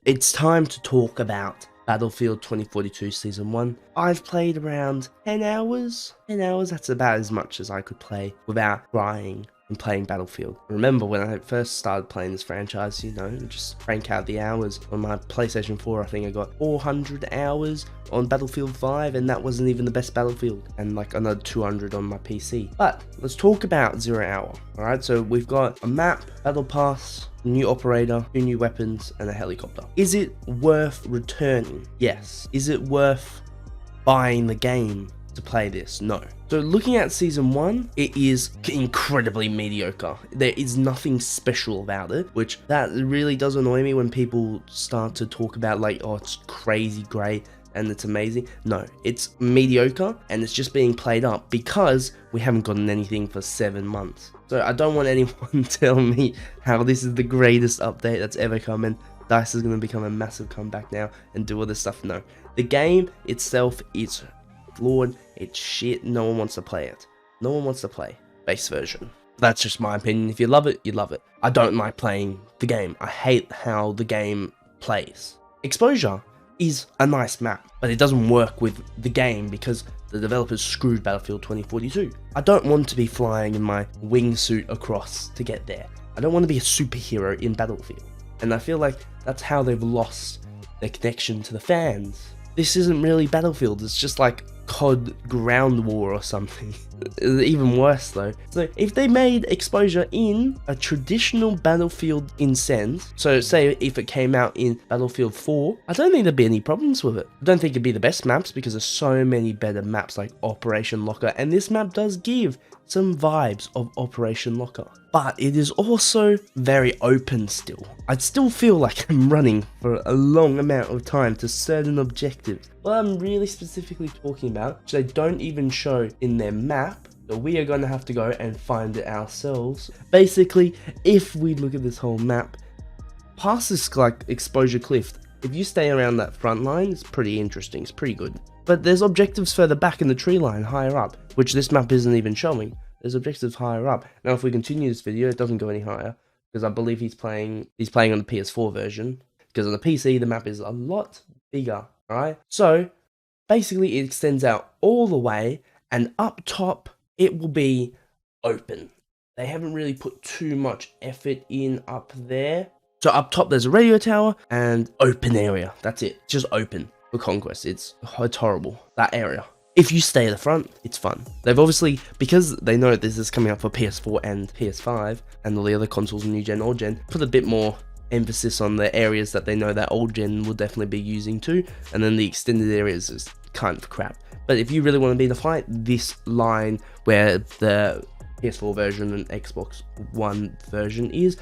It's time to talk about Battlefield 2042 Season 1. I've played around 10 hours. 10 hours, that's about as much as I could play without crying and playing Battlefield. Remember when I first started playing this franchise, you know, just crank out the hours. On my PlayStation 4, I think I got 400 hours on Battlefield 5, and that wasn't even the best Battlefield, and like another 200 on my PC. But let's talk about 0 Hour. Alright, so we've got a map, battle pass, new operator, 2 new weapons, and a helicopter. Is it worth returning? Yes. Is it worth buying the game to play this? No. So looking at Season 1, it is incredibly mediocre. There is nothing special about it, which that really does annoy me when people start to talk about like, oh, it's crazy great and it's amazing. No, it's mediocre, and it's just being played up because we haven't gotten anything for 7 months. So I don't want anyone telling me how this is the greatest update that's ever come, and DICE is going to become a massive comeback now and do all this stuff. No, the game itself is flawed, it's shit, no one wants to play it. No one wants to play base version. That's just my opinion. If you love it, you love it. I don't like playing the game. I hate how the game plays. Exposure is a nice map, but it doesn't work with the game because the developers screwed Battlefield 2042. I don't want to be flying in my wingsuit across to get there. I don't want to be a superhero in Battlefield. And I feel like that's how they've lost their connection to the fans. This isn't really Battlefield, it's just like COD Ground War or something. Even worse though. So if they made Exposure in a traditional Battlefield in sense, so say if it came out in Battlefield 4, I don't think there'd be any problems with it. I don't think it'd be the best maps because there's so many better maps like Operation Locker, and this map does give some vibes of Operation Locker. But it is also very open still. I'd still feel like I'm running for a long amount of time to certain objectives. What I'm really specifically talking about, which they don't even show in their map, so we are going to have to go and find it ourselves. Basically, if we look at this whole map, past this like Exposure Cliff, if you stay around that front line, it's pretty interesting, it's pretty good. But there's objectives further back in the tree line, higher up, which this map isn't even showing. There's objectives higher up. Now if we continue this video, it doesn't go any higher, because I believe he's playing on the PS4 version, because on the PC the map is a lot bigger, alright? So basically it extends out all the way, and up top it will be open. They haven't really put too much effort in up there. So up top there's a radio tower and open area. That's it, just open for Conquest. It's horrible, that area. If you stay at the front, it's fun. They've obviously, because they know this is coming up for PS4 and PS5 and all the other consoles, new gen, old gen, put a bit more emphasis on the areas that they know that old gen will definitely be using too, and then the extended areas is kind of crap. But if you really want to be in the fight, this line where the PS4 version and Xbox One version is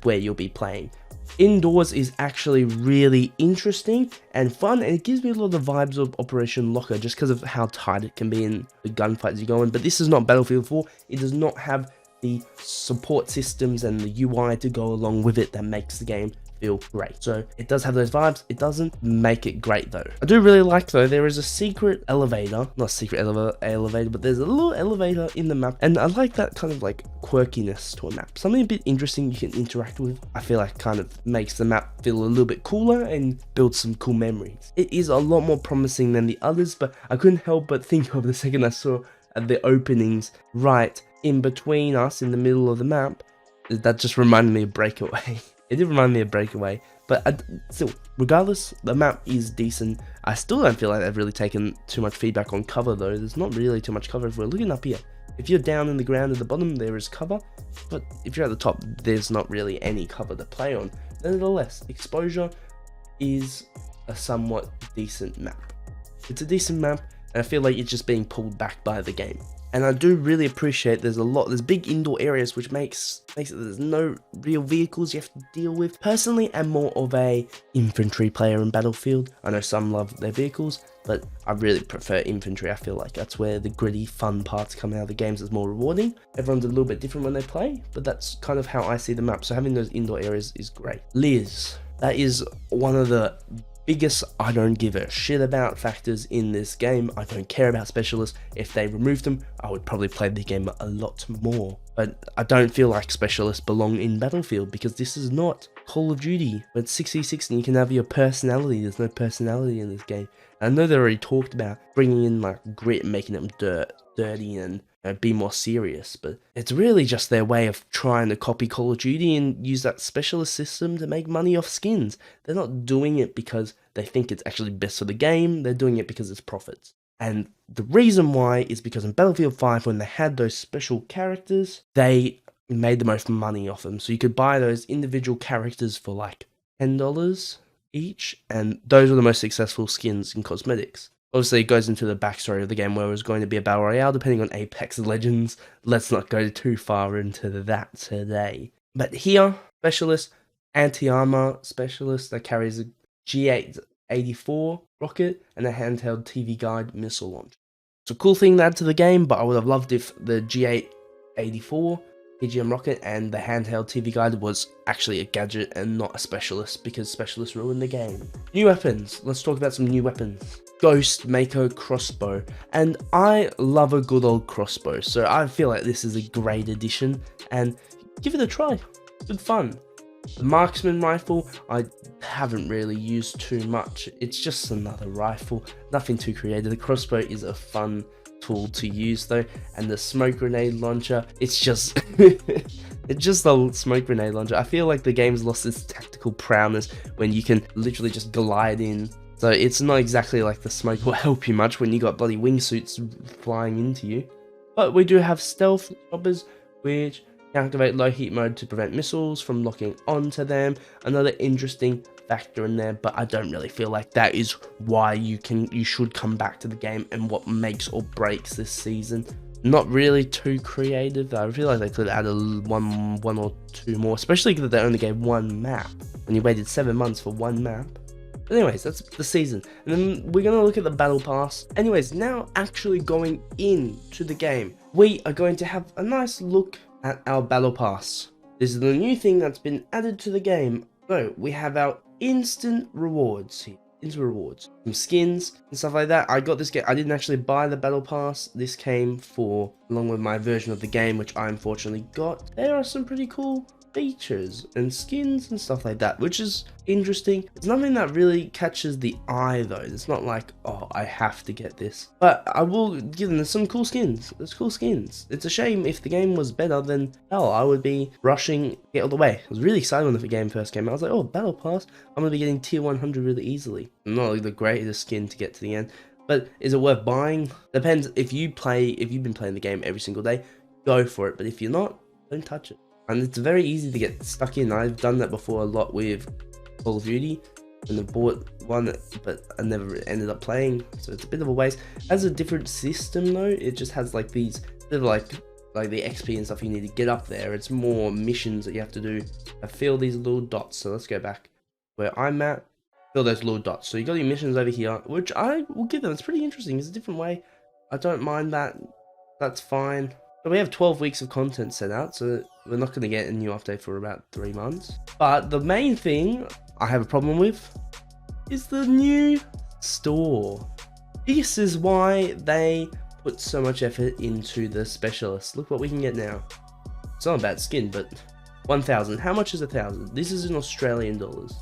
where you'll be playing. Indoors is actually really interesting and fun, and it gives me a lot of the vibes of Operation Locker just because of how tight it can be in the gunfights you go in. But this is not Battlefield 4. It does not have the support systems and the UI to go along with it that makes the game feel great. So it does have those vibes. It doesn't make it great though. I do really like though, there is a secret elevator, not secret elevator, but there's a little elevator in the map, and I like that kind of like quirkiness to a map. Something a bit interesting you can interact with. I feel like kind of makes the map feel a little bit cooler and build some cool memories. It is a lot more promising than the others, but I couldn't help but think of the second I saw the openings right in between us in the middle of the map. That just reminded me of Breakaway. It did remind me of Breakaway, but still, regardless, the map is decent. I still don't feel like they've really taken too much feedback on cover though. There's not really too much cover if we're looking up here. If you're down in the ground at the bottom, there is cover, but if you're at the top, there's not really any cover to play on. Nevertheless, Exposure is a somewhat decent map. It's a decent map, and I feel like it's just being pulled back by the game. And I do really appreciate there's big indoor areas, which makes it there's no real vehicles you have to deal with. Personally, I'm more of a infantry player in Battlefield. I know some love their vehicles, but I really prefer infantry. I feel like that's where the gritty fun parts come out of the games. It's more rewarding. Everyone's a little bit different when they play, but that's kind of how I see the map. So having those indoor areas is great. Liz, that is one of the biggest I don't give a shit about factors in this game. I don't care about specialists. If they removed them, I would probably play the game a lot more. But I don't feel like specialists belong in Battlefield because this is not Call of Duty. But 6v6 and you can have your personality. There's no personality in this game. I know they already talked about bringing in like grit and making them dirty and be more serious, but it's really just their way of trying to copy Call of Duty and use that specialist system to make money off skins. They're not doing it because they think it's actually best for the game, they're doing it because it's profits. And the reason why is because in Battlefield 5, when they had those special characters, they made the most money off them. So you could buy those individual characters for like $10 each, and those were the most successful skins in cosmetics. Obviously, it goes into the backstory of the game where it was going to be a battle royale, depending on Apex Legends. Let's not go too far into that today. But here, specialist, anti-armor specialist that carries a G884 rocket and a handheld TV guide missile launcher. It's a cool thing to add to the game, but I would have loved if the G884 PGM rocket and the handheld TV guide was actually a gadget and not a specialist, because specialists ruin the game. New weapons. Let's talk about some new weapons. Ghost Mako crossbow, and I love a good old crossbow, so I feel like this is a great addition, and give it a try. Good fun. The marksman rifle, I haven't really used too much. It's just another rifle, nothing too creative. The crossbow is a fun tool to use though, and the smoke grenade launcher, it's just it's just a smoke grenade launcher. I feel like the game's lost its tactical prowess when you can literally just glide in. So it's not exactly like the smoke will help you much when you got bloody wingsuits flying into you. But we do have stealth choppers, which can activate low heat mode to prevent missiles from locking onto them. Another interesting factor in there, but I don't really feel like that is why you should come back to the game and what makes or breaks this season. Not really too creative. I feel like they could add one or two more, especially because they only gave one map and you waited 7 months for one map. But anyways, that's the season. And then we're going to look at the battle pass. Anyways, now actually going into the game, we are going to have a nice look at our battle pass. This is the new thing that's been added to the game. So we have our instant rewards here. Instant rewards. Some skins and stuff like that. I got this game. I didn't actually buy the battle pass. This came along with my version of the game, which I unfortunately got. There are some pretty cool features and skins and stuff like that, which is interesting. It's nothing that really catches the eye though. It's not like, oh, I have to get this, but I will give them some cool skins. There's cool skins. It's a shame. If the game was better, then hell, I would be rushing to get all the way. I was really excited when the game first came out. I was like, oh, battle pass, I'm gonna be getting tier 100 really easily. Not like the greatest skin to get to the end, but is it worth buying? Depends. If you've been playing the game every single day, go for it, but if you're not, don't touch it. And it's very easy to get stuck in. I've done that before a lot with Call of Duty, and I bought one, but I never ended up playing, so it's a bit of a waste. It has a different system though. It just has like these, like the XP and stuff you need to get up there. It's more missions that you have to do. I feel these little dots, so let's go back where I'm at. Feel those little dots. So you got your missions over here, which I will give them. It's pretty interesting. It's a different way. I don't mind that. That's fine. So we have 12 weeks of content set out, so we're not going to get a new update for about 3 months. But the main thing I have a problem with is the new store. This is why they put so much effort into the specialists. Look what we can get now. It's not a bad skin, but 1,000. How much is 1,000? This is in Australian dollars.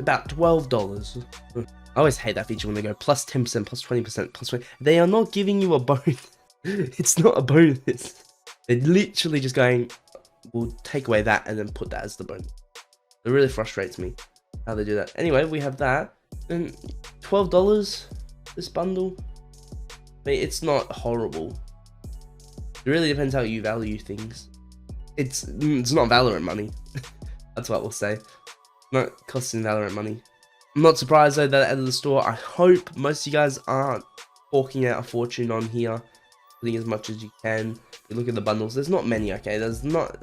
About $12. I always hate that feature when they go plus 10%, plus 20%, plus 20%. They are not giving you a bonus. It's not a bonus. They're literally just going, we'll take away that and then put that as the bonus. It really frustrates me how they do that. Anyway, we have that. And $12, this bundle. I mean, it's not horrible. It really depends how you value things. It's not Valorant money. That's what we'll say. Not costing Valorant money. I'm not surprised though that out of the store. I hope most of you guys aren't forking out a fortune on here. Putting as much as you can. You look at the bundles, there's not many, okay? It's not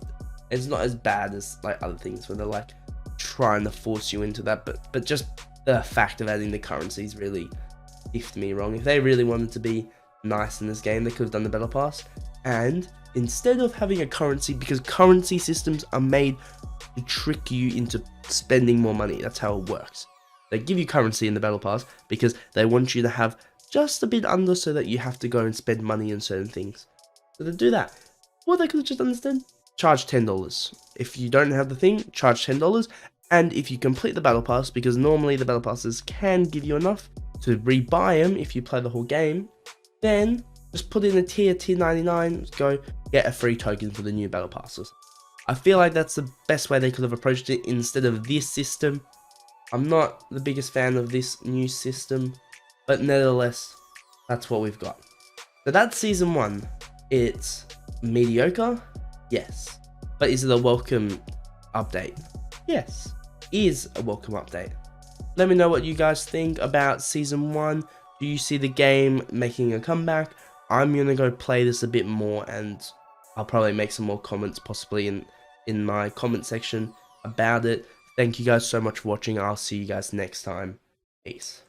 as bad as like other things where they're like trying to force you into that, but just the fact of adding the currencies really iffed me wrong. If they really wanted to be nice in this game, they could have done the battle pass, and instead of having a currency, because currency systems are made to trick you into spending more money, that's how it works. They give you currency in the battle pass because they want you to have just a bit under so that you have to go and spend money on certain things. So they do that. What they could have just understood, charge $10. If you don't have the thing, charge $10. And if you complete the battle pass, because normally the battle passes can give you enough to rebuy them if you play the whole game, then just put in a tier 99, go get a free token for the new battle passes. I feel like that's the best way they could have approached it instead of this system. I'm not the biggest fan of this new system, but nevertheless, that's what we've got. So that's season 1. It's mediocre, yes. But is it a welcome update? Yes, is a welcome update. Let me know what you guys think about season 1. Do you see the game making a comeback? I'm gonna go play this a bit more, and I'll probably make some more comments possibly in my comment section about it. Thank you guys so much for watching. I'll see you guys next time. Peace.